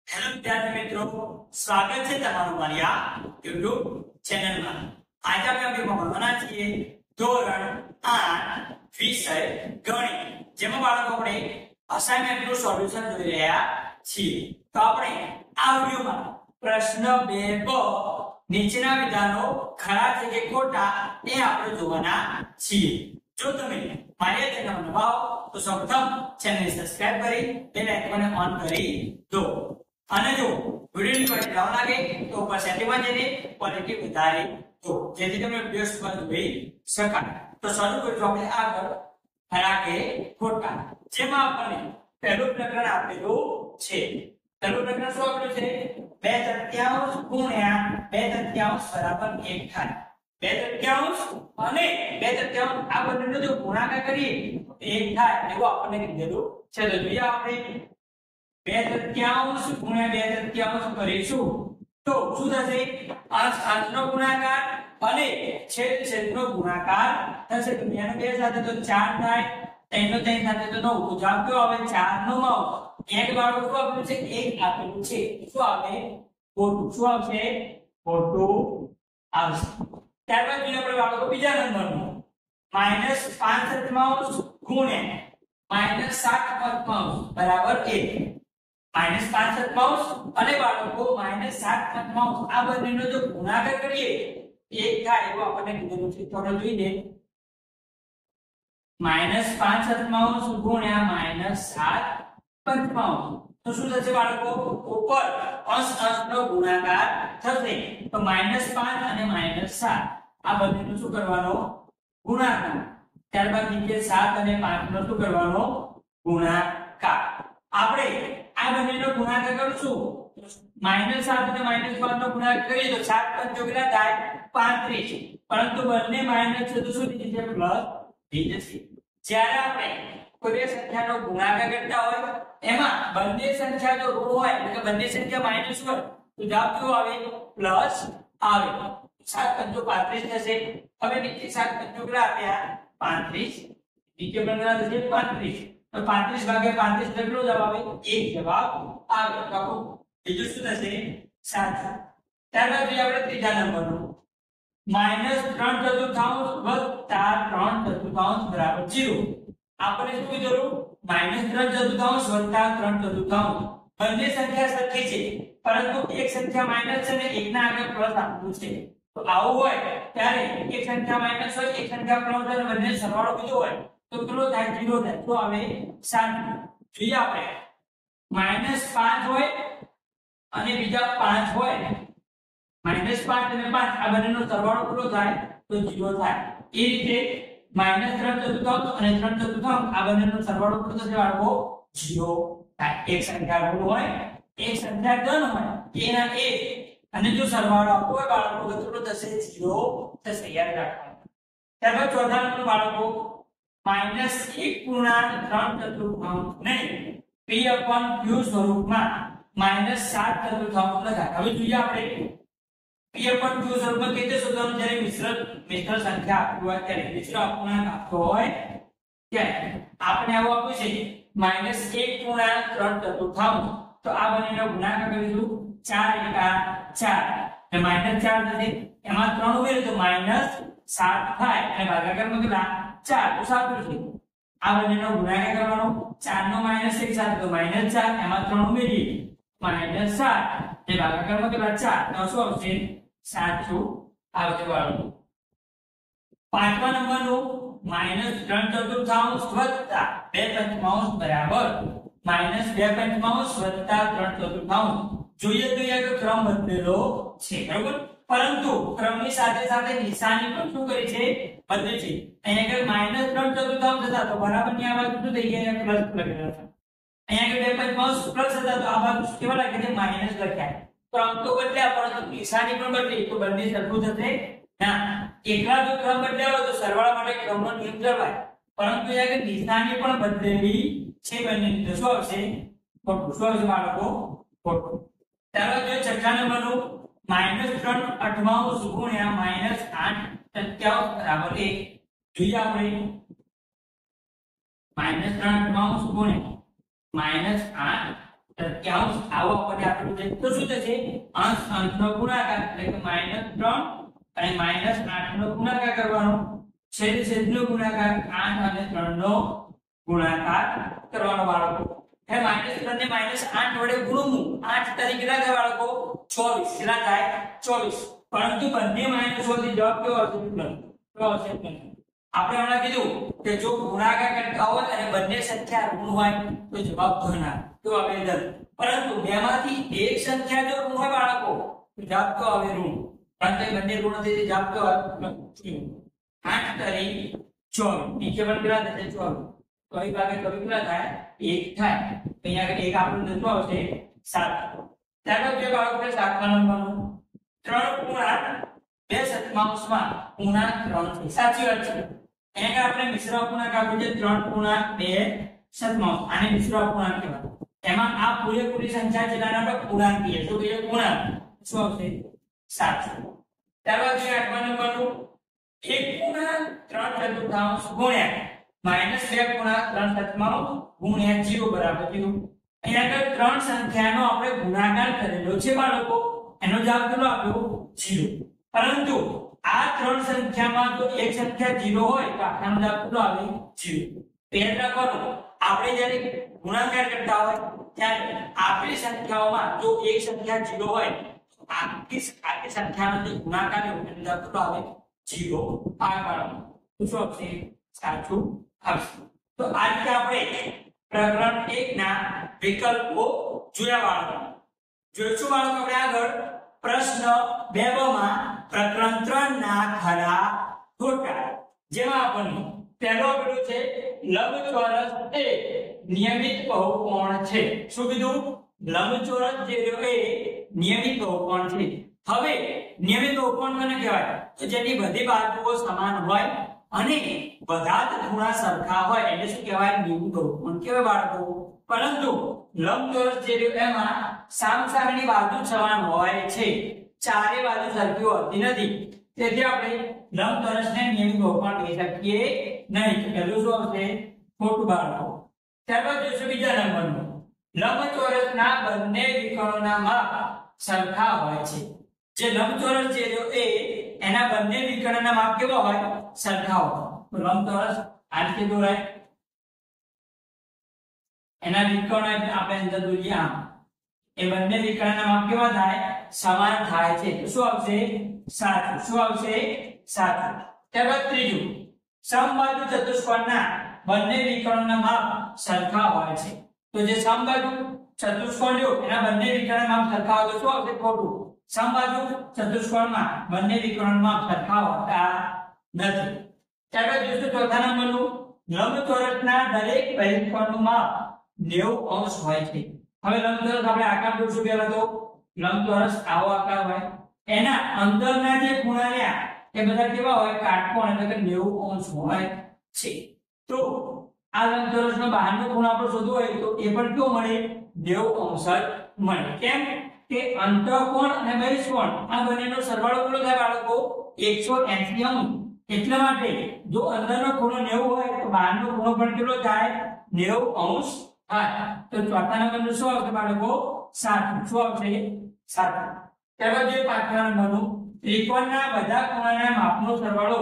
Hello વિદ્યાર્થી મિત્રો, સ્વાગત છે તમારું મારી આ YouTube ચેનલમાં। આજે આપણે ભણવાના છીએ ધોરણ 8 વિષય ગણિત, જેમાં બાળકો આપણે અસાઇનમેન્ટનું સોલ્યુશન જોઈ રહ્યા છીએ। તો આપણે આ વિડિયોમાં પ્રશ્ન 2 બ નીચેના વિધાનો ખરા છે કે ખોટા એ આપણે જોવાના છીએ। જો તમે મારી ચેનલ નવા હો તો સૌપ્રથમ ચેનલને સબસ્ક્રાઇબ કરી બેલ આઇકનને ઓન કરી દો। અને જો વિડિયોની ક્વોલિટી ડાઉન લાગે તો ઉપર સેટિંગમાં જઈને ક્વોલિટી વધારી દો, જેથી તમે વિડિયો સ્પષ્ટ જોઈ શકાય। તો શરૂ કરીશું આપણે આગળ ખરા કે ખોટા, જેમાં આપણને પહેલું પ્રકરણ આપેલું છે। પહેલું પ્રકરણ શું આપેલું છે? 2/3 ગુણ્યા 2/3 બરાબર 1 થાય। 2/3 અને 2/3 આ બંનેનો જો ગુણાકાર કરીએ તો 1 થાય, એવું આપણને કીધેલું છે। તો જોઈએ આપણે 2/3 ગુણ્યા 2/3 કરીશું તો શું થશે? અંશ અંશનો ગુણાકાર અને છેદ છેદનો ગુણાકાર થશે। તો 2 ને 2 સાથે તો 4 થાય, 3 નો 3 સાથે તો 9। તો જવાબ કયો આવે? 4 નો 9। એક વાળું શું આપેલું છે? 1 આપેલું છે। શું આવે? ખોટું। શું આવશે? ખોટું આવશે। ત્યારબાદ જોઈએ આપણે બાળકો બીજા નંબરનું -5/7 ગુણ્યા -7/7 બરાબર 1। -5/7 અને બાળકો -7/7 આ બંનેનો જો ગુણાકાર કરીએ 1 થાય, એવું આપણને કીધેલું છે। તો આપણે જોઈએ -5/7 ગુણ્યા -7/5 તો શું થશે બાળકો? ઉપર અંશ અંશનો ગુણાકાર થશે। તો -5 અને -7 આ બંનેનો શું કરવાનો? ગુણાકાર। ત્યારબાદ નીચે 7 અને 5 નો શું કરવાનો? ગુણાકાર। આપણે આ બંનેનો ગુણાકાર કરશું, -7 અને -5 નો ગુણાકાર કરીએ તો 7 × 5 કેટલા થાય? 35। પરંતુ બંને માઈનસ છે તો શું થઈ જશે? પ્લસ થઈ જશે। જ્યારે આપણે કોઈ બે સંખ્યાનો ગુણાકાર કરતા હોય એમાં બંને સંખ્યા જો ઋણ હોય એટલે કે બંને સંખ્યા માઈનસ હોય તો જવાબ કેવો આવે? પ્લસ આવે। 7 × 5 35 થશે। હવે નીચે 7 × કેટલા આપ્યા? 35। નીચે બંનેના થશે 35। તો 35 ભાગ્યા 35 કેટલો જવાબ આવે? 1 જવાબ આવે। તો બીજું શું થશે? સાચું। ત્યારબાદ જોઈએ આપણે ત્રીજા નંબરનું -3/4 વત્તા 3/4 બરાબર 0। આપણે શું કીધું? -3/4 વત્તા 3/4 બંને સંખ્યા સરખી છે, પરંતુ એક સંખ્યા માઈનસ છે ને એકના આગળ પ્લસ આપવું છે। તો આવું હોય ત્યારે એક સંખ્યા માઈનસ હોય, એક સંખ્યા પ્લસ હોય, બંને સરવાળો કીધો હોય તો કેટલો થાય? 0 થાય। તો આવે 7। જોઈએ આપણે -5 હોય અને બીજા 5 હોય, -5 અને 5 આ બંનેનો સરવાળો કેટલો થાય? તો 0 થાય। એ રીતે -3/4 અને 3/4 આ બંનેનો સરવાળો કેટલો થશે બાળકો? 0 થાય। એક સંખ્યા ઋણ હોય, એક સંખ્યા ધન હોય, એના એક અને જો સરવાળો આપવો હોય બાળકો તો કેટલો થશે? 0 થશે, યાદ રાખવાનું। ત્યારબાદ ચોથા નંબર બાળકો -1/3/4 ને p/q સ્વરૂપમાં -7/4 લખાય। હવે જોઈએ આપણે p/q સ્વરૂપમાં કેવી રીતે શોધવાનું? જ્યારે મિશ્ર સંખ્યા આપવી હોય ત્યારે, મિશ્ર અપૂર્ણાંક આપતો હોય ત્યારે આપણે આવું આપ્યું છે -1/3/4 તો આ બંનેનો ગુણાકાર કરીશું 4 × 4 એટલે -4 થશે। એમાં 3 ઉમેરીએ તો -7 થાય અને ભાગાકારમાં કેટલા? 4 તો સાચું છે। આ બંનેનો ગુણાકાર કરવાનો, 4 નો -1 સાથે તો -4, એમાં 3 ઉમેરીએ -7 એ ભાગાકારમાં કેટલા? 4 તો શું આવશે? સાચું આવશે બાળકો। પાંચમા નંબરનું -3/4 વત્તા 2/5 બરાબર -2/5 વત્તા 3/4 જોઈએ તો એક ક્રમ બદલેલો છે, બરાબર, પરંતુ ક્રમની સાથે સાથે નિશાની પણ શું કરી છે? બદલી છે। અહીંયા આગળ -3/4 હતા તો બરાબરની આ બાજુ શું થઈ ગયા? પ્લસ લખેલા છે। અહીંયા આગળ 2/5 પ્લસ હતા તો આ બાજુ કેવા લખ્યા છે? માઈનસ લખ્યા। ક્રમ તો બદલ્યા પરંતુ નિશાની પણ બદલી, તો બંને સરખું થશે ના। એકલા જો ક્રમ બદલ્યા હોય તો સરવાળા માટે ક્રમનો નિયમ જળવાય, પરંતુ અહીંયા આગળ નિશાની પણ બદલેલી છે બંને, તો શું આવશે? ખોટું। શું આવશે બાળકો? ખોટું। ત્યારબાદ જોઈએ છઠ્ઠા નંબરનું -3/8 ગુણ્યા -8/7 બરાબર 1। જોઈએ આપણે -3/8 ગુણ્યા -8 તૃતીયાંશ આવો આપણને આપેલું છે તો શું થશે અંશ અંશનો ગુણાકાર એટલે કે -3 અને -8 નો ગુણાકાર કરવાનો છેદ છેદનો ગુણાકાર 8 અને 3 નો ગુણાકાર કરવાનો બાળકો હે -3 ને -8 વડે ગુણવું 8 તરીકે કેટલા થાય બાળકો 24 કેટલા થાય 24 પરંતુ બંને માઈનસ હોવાથી જવાબ કેવો આવશે પ્લસ આપણે હમણાં કીધું કે જો ગુણાકાર કરતા હોય અને બંને સંખ્યા ઋણ હોય તો જવાબ ધન આવે તો આવે ધન પરંતુ બેમાંથી એક સંખ્યા જો ઋણ હોય બાળકો તો જવાબ તો આવે ઋણ પરંતુ બંને ઋણ હતી જવાબ તો આવે 8 તરી 24 નીચે પણ કેટલા થશે 24 તો અહીં ભાગે કવિ કેટલા થાય 1 થાય અહીંયા આગળ 1 આપણને શું આવશે 7 ત્યારબાદ જે બાળકો 7મા નંબરનું 3 પૂર્ણાંક 2 સપ્તમાંશમાં પૂર્ણાંક 3 છે સાચી વાત છે અહીંયા આપણે મિશ્ર અપૂર્ણાંક આપ્યું છે 3 પૂર્ણાંક 2 સપ્તમાંશ આને મિશ્ર અપૂર્ણાંક કહેવાય એમાં આ પૂરેપૂરી સંખ્યા જેને આપણે પૂર્ણાંક કહીએ તો એ પૂર્ણાંક શું આવશે 7 ત્યારબાદ છે 8મા નંબરનું 1 પૂર્ણાંક 3 ચતુર્થાંશ ગુણ્યા -2 પૂર્ણાંક 3 સપ્તમાંશ ગુણ્યા 0 બરાબર 0 અહીંયા આગળ 3 સંખ્યાનો આપણે ગુણાકાર કરેલો છે બાળકો એનો જવાબ કેટલો આપ્યો 0 પરંતુ આ 3 સંખ્યામાં જો એક સંખ્યા 0 હોય તો આનો જવાબ કેટલો આવે 0 યાદ રાખવાનું આપણે જ્યારે ગુણાકાર કરતા હોય ત્યારે આપેલી સંખ્યાઓમાં જો એક સંખ્યા 0 હોય તો આખી સંખ્યાનો જે ગુણાકાર હોય એનો જવાબ કેટલો આવે 0 આ બાળકો તો શું આવશે સાચું આવશે તો આ રીતે આપણે પ્રકરણ 1 ના વિકલ્પો જોયા બાળકો જોઈશું બાળકો આપણે આગળ પ્રશ્ન 2 માં પ્રકરણ 3 ના ખરા ખોટા જેમાં આપણને પહેલો પેલું છે લંબચોરસ એ નિયમિત બહુકોણ છે શું કીધું લંબચોરસ જે રહ્યો એ નિયમિત બહુકોણ છે હવે નિયમિત બહુકોણ કોને કહેવાય તો જેની બધી બાજુઓ સમાન હોય અને બધા જ ખૂણા સરખા હોય એટલે શું કહેવાય નિયમિત બહુકોણ કહેવાય બાળકો પરંતુ લંબચોરસ જે રહ્યો એમાં સામસામેની બાજુ સમાન હોય છે ચારે બાજુ સરખી હોતી નથી તેથી આપણે લંબચોરસને નિયમિત બહુકોણ કહી શકીએ નહીં તો પહેલું શું આવશે ખોટું બાળકો ત્યારબાદ જોઈશું બીજા નંબરનું લંબચોરસના બંને વિકર્ણોના માપ સરખા હોય છે જે લંબચોરસ જે રહ્યો એ એના બંને વિકર્ણોના માપ કેવા હોય સરખા હોય તો લંબચોરસ આ રીતે દોરાય એના વિકર્ણ આપણે અંદર દોરીએ આમ એ બંને વિકર્ણના માપ કેવા થાય સમાન થાય છે તો શું આવશે સાચું શું આવશે સાચું ત્યારબાદ ત્રીજું સમબાજુ ચતુષ્કોણના બંને વિકર્ણોના માપ સરખા હોય છે તો જે સમબાજુ ચતુષ્કોણ લ્યો એના બંને વિકર્ણના માપ સરખા હોય તો શું આવશે ખોટું સમબાજુ ચતુષ્કોણમાં બંને વિકર્ણના માપ સરખા હોતા નથી ત્યારબાદ જોઈશું ચોથા નંબરનું લંબચોરસના દરેક બહિર્કોણનું માપ 90 અંશ હોય છે હવે લંબચોરસ આપણે આકાર દોરશું પહેલા તો લંબચોરસ આવો આકાર હોય એના અંદરના જે ખૂણા રહ્યા એ બધા કેવા હોય કાટકોણ એટલે કે 90 અંશ હોય છે તો આ લંબચોરસનો બહારનો ખૂણો આપણે શોધવો હોય તો એ પણ કેવો મળે 90 અંશ જ મળે કેમ કે અંતઃકોણ અને બહિષ્કોણ આ બંનેનો સરવાળો કેટલો થાય બાળકો 180 અંશ એટલા માટે જો અંદરનો ખૂણો 90 હોય તો બહારનો ખૂણો પણ કેટલો થાય 90 અંશ થાય તો ચોથા નંબરનું શું આવશે બાળકો 7 શું આવશે 7 ત્યારબાદ જે પાંચમા નંબરનું ત્રિકોણના બધા ખૂણાના માપનો સરવાળો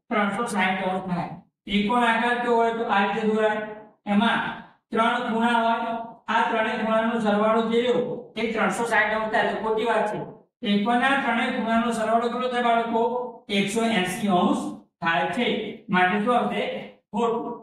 360 અંશ થાય ત્રિકોણ આકાર કેવો હોય તો આ રીતે દોરાય એમાં ત્રણ ખૂણા હોય આ ત્રણેય ખૂણાનો સરવાળો જે રહ્યો એ 360 અંશ થાય તો ખોટી વાત છે ત્રિકોણના ત્રણેય ખૂણાનો સરવાળો કેટલો થાય બાળકો 180 અંશ થાય છે માટે શું આવશે ખોટું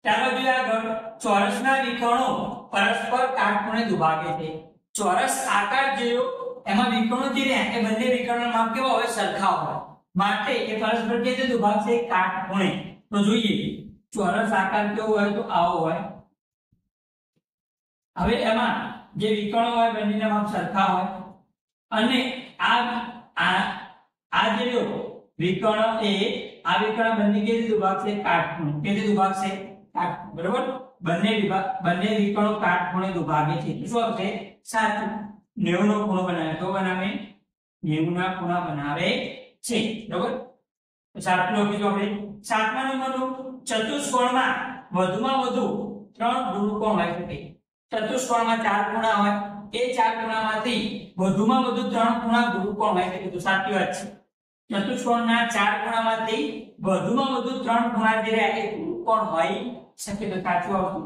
ત્યારબાદ જોઈએ આગળ ચોરસના વિકર્ણો પરસ્પર કાટખૂણે દુભાગે છે ચોરસ આકાર જેવો એમાં વિકર્ણો જે રહ્યા એ બંને વિકર્ણોના માપ કેવા હોય સરખા હોય માટે એ પરસ્પર કેવી રીતે દુભાગશે કાટખૂણે તો જોઈએ ચોરસ આકાર કેવો હોય તો આવો હોય હવે એમાં જે વિકર્ણો હોય બંનેના માપ સરખા હોય અને આ જે વિકર્ણ એ આ વિકર્ણ બંને કેવી રીતે દુભાગશે કાટખૂણે કેવી રીતે દુભાગશે બરાબર બંને વિકર્ણો કાટખૂણે દુભાગે છે શું આવશે સાચું 90 નો ખૂણો બનાવે તો બનાવે 90 ના ખૂણા બનાવે છે બરાબર તો સાચું લખીશું આપણે સાતમા નંબરનું ચતુષ્કોણમાં વધુમાં વધુ 3 ગુણકોણ હોય શકે ચતુષ્કોણમાં 4 ખૂણા હોય, એ 4 ખૂણામાંથી વધુમાં વધુ 3 ખૂણા ગુરુકોણ હોય છે, તો સાચી વાત છે। ચતુષ્કોણના 4 ખૂણામાંથી વધુમાં વધુ 3 ખૂણા જે રહ્યા એ ગુરુકોણ હોય શકે, તો સાચું આવશે।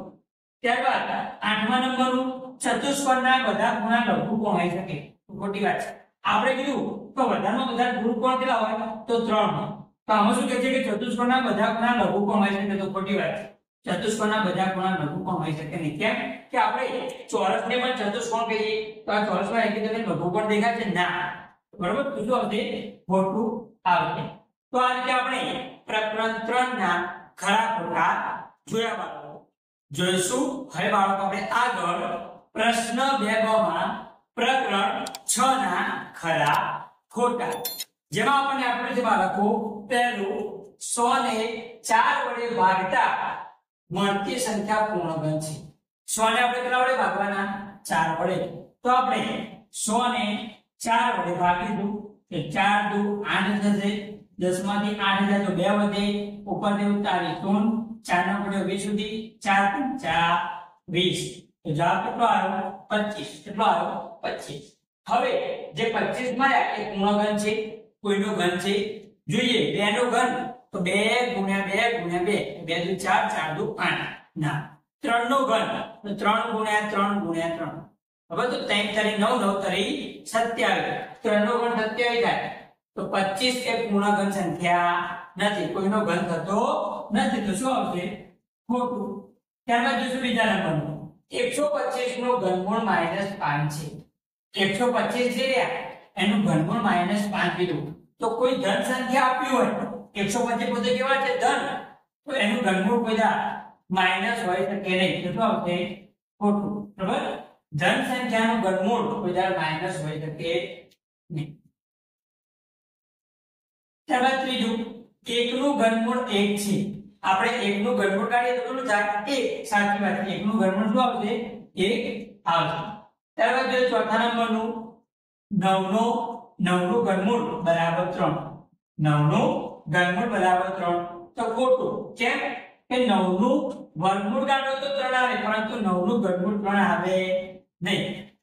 ત્યારબાદ 8મા નંબરનું ચતુષ્કોણના બધા ખૂણા લઘુકોણ હોઈ શકે, તો ખોટી વાત છે। આપણે કીધું તો વધારેમાં વધારે ગુરુકોણ કેટલા હોય, તો 3 હોય। તો આમાં શું કહે છે કે ચતુષ્કોણના બધા ખૂણા લઘુકોણ હોઈ શકે, તો ખોટી વાત છે। ચતુષ્કોણના બધા ખૂણા લઘુકોણ હોઈ શકે નહીં। કેમ કે આપણે ચોરસને પણ ચતુષ્કોણ કહીએ, તો આ ચોરસમાં એક તમને લઘુકોણ દેખાય છે ના, બરાબર? તો શું આવશે? ખોટું આવશે। તો આ રીતે આપણે પ્રકરણ 3 ના ખરા ખોટા જોયા બાળકો। જોઈશું હવે બાળકો આપણે આગળ પ્રશ્ન 2 માં પ્રકરણ 6 ના ખરા ખોટા, જેમાં આપણને આપ્યું છે બાળકો પહેલું 100 ને 4 વડે ભાગતા મળતી સંખ્યા પૂર્ણગણ છે। 100 ને આપણે કેટલા વડે ભાગવાના? 4 વડે। તો આપણે 100 ને 4 વડે ભાગીશું તો 4 દુ 8 થશે, 10 માંથી 8 જાય તો 2 વધે, ઉપર દેવું તારી 3, 4 નો પડ્યો 20 સુધી, 4 5 20, તો જવાબ કેટલો આવ્યો? 25। કેટલો આવ્યો? 25। હવે જે 25 મળ્યા એ પૂર્ણગણ છે, કોઈનો ઘન છે? જોઈએ 2 નો ઘન તો 2 ગુણ્યા 2 ગુણ્યા 2, 2 દુ 4, 4 દુ 8, ના। 3 નો ઘન તો 3 ગુણ્યા 3 ગુણ્યા 3, હવે તો 3 તારી 9, 9 તારી 27, 3 નો ઘન 27 થાય, તો 25 એ પૂર્ણગણ સંખ્યા નથી, કોઈનો ઘન થતો નથી, તો શું આવશે? ખોટું। ત્યારબાદ જોઈશું બીજા નંબરનું 125 નો ઘનમૂળ -5 છે। 125 જે રહ્યા એનું ઘનમૂળ -5 કીધું, તો કોઈ ધન સંખ્યા આપી હોય, 125 પોતે કેવા છે? ધન, તો એનું ઘનમૂળ કોઈ માઈનસ હોય શકે નહીં, તો શું આવશે? ખોટું, બરાબર? ધન સંખ્યાનું ઘનમૂળ કોઈ માઈનસ હોય શકે નહીં। ત્યારબાદ ત્રીજું 1 નું ઘનમૂળ 1 છે। આપણે 1 નું ઘનમૂળ કાઢીએ તો કેટલું થાય? 1। સાચી વાત છે, 1 નું ઘનમૂળ શું આવશે? 1 આવશે। ત્યારબાદ જોઈએ ચોથા નંબરનું 9 નું ઘનમૂળ બરાબર 3, 9 નું ઘનમૂળ બરાબર 3, તો ખોટું। કેમ કે 9 નું વર્ગમૂળ કાઢો તો 3 આવે, પરંતુ 9 નું ઘનમૂળ 3 આવે નહીં।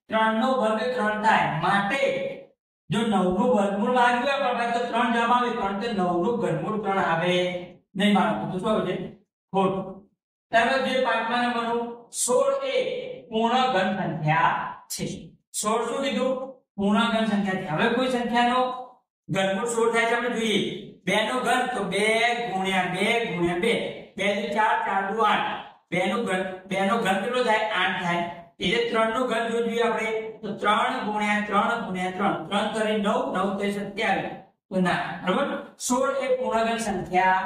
3 નો વર્ગ 3 થાય, માટે જો 9 નું વર્ગમૂળ માંગ્યું આપણે તો 3 જવાબ આવે, પરંતુ 9 નું ઘનમૂળ 3 આવે નહીં બાળકો, તો શું આવશે? ખોટું। ત્યારબાદ જે 5મા નંબરનું 16 એ પૂર્ણઘન સંખ્યા છે। 16 શું કીધું? પૂર્ણઘન સંખ્યા છે। હવે કોઈ સંખ્યાનો ઘનમૂળ 16 થાય છે, આપણે જોઈએ 2 નો ઘન તો 2 ગુણ્યા 2 ગુણ્યા 2, 2 દુ 4, 4 દુ 8, 2 નો ઘન કેટલો થાય? 8 થાય। એટલે 3 નું ઘન જોઈએ આપણે તો 3 ગુણ્યા 3 ગુણ્યા 3, 3 કરી 9, 9 કરી 27, તો ના, બરાબર? 16 એ પૂર્ણઘન સંખ્યા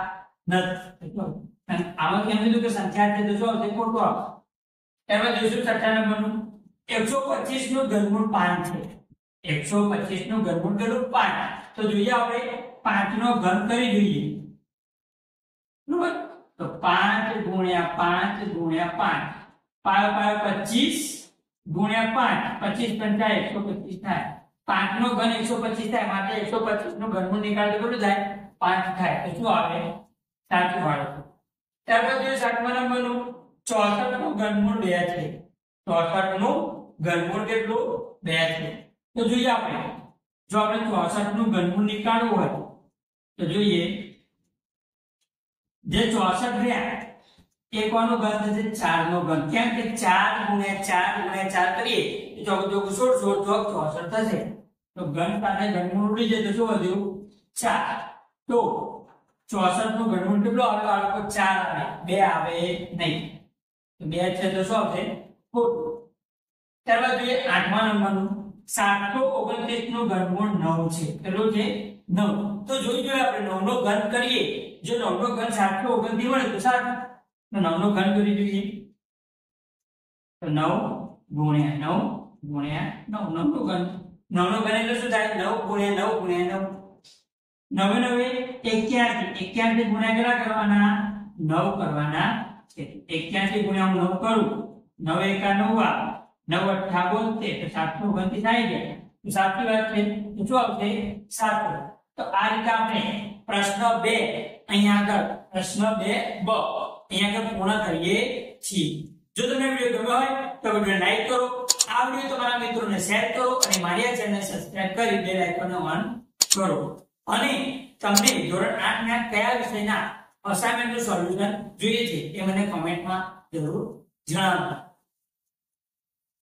નથી, અને આમાં કેમ કીધું કે સંખ્યા છે, તો શું આવશે? ખોટું આવશે। ત્યારબાદ જોઈશું 6થા નંબરનું 125 નું ઘનમૂળ 5 છે। 125 નું ઘનમૂળ કેટલું? 5, તો જોઈએ આપણે 5 નો ઘન કરી જોઈએ, બરાબર? તો 5 ગુણ્યા 5 ગુણ્યા 5, 25 ગુણ્યા 5, 25 125 થાય, 5 નો ઘન 125 થાય, માટે 125 નું ઘનમૂળ નીકાળો તો કેટલું થાય? 5 થાય, તો શું આવે? સાચું બાળકો। ત્યારબાદ જોઈએ 7મા નંબરનું 64 નું ઘનમૂળ 2 છે। 64 નું ઘનમૂળ કેટલું? 2 છે। તો જોઈએ આપણે, જો આપણે 64 નું ઘનમૂળ નીકાળવું હોય તો જોઈએ જે 64 રહ્યા એ કોનો ઘન થશે? 4 નો ઘન। કેમ કે 4 ગુણ્યા 4 ગુણ્યા 4 કરીએ તો 16 64 થશે, તો ઘન સાથે ઘનમૂળ ઉડી જાય તો શું વધ્યું? 4। તો 64 નું ઘનમૂળ કેટલું આવે બાળકો? 4 આવે, 2 આવે નહીં, તો 2 છે, તો શું આવશે? ખોટું। ત્યારબાદ જોઈએ 8મા નંબરનું 729 નું ઘનમૂળ 9 છે। કેટલું છે? 9। તો જોઈએ આપણે 9 નો ઘન કરીએ, જો 9 નો ઘન 729 મળે તો 7, તો 9 નો ઘન કરી જોઈએ તો 9 ગુણ્યા 9 ગુણ્યા 9, 9 નો ઘન, 9 નો ઘન એટલે શું થાય? 9 ગુણ્યા 9 ગુણ્યા 9, 9 81, 81 ગુણ્યા કેટલા કરવાના? 9 કરવાના છે। 81 ગુણ્યા 9 કરું, 9 એકા 9, 9 અઠ્ઠા 72, તો 7 નો ઘન થી થાય જાય, તો સાચી વાત છે, તો શું આવશે? 7। તો આ રીતે આપણે પ્રશ્ન 2 અહીંયા આગળ પ્રશ્ન 2 બ અહીંયા આગળ પૂર્ણ કરીએ છીએ। જો તમને વિડિયો ગમ્યો હોય તો વિડિયો લાઈક કરો, આ વિડિયો તમારા મિત્રોને શેર કરો અને મારી આ ચેનલ સબસ્ક્રાઇબ કરી બેલ આઇકોન ઓન કરો. અને તમને ધોરણ 8 ના કયા વિષયના અસાઇનમેન્ટનું સોલ્યુશન જોઈએ છે એ મને કમેન્ટમાં જરૂર જણાવજો.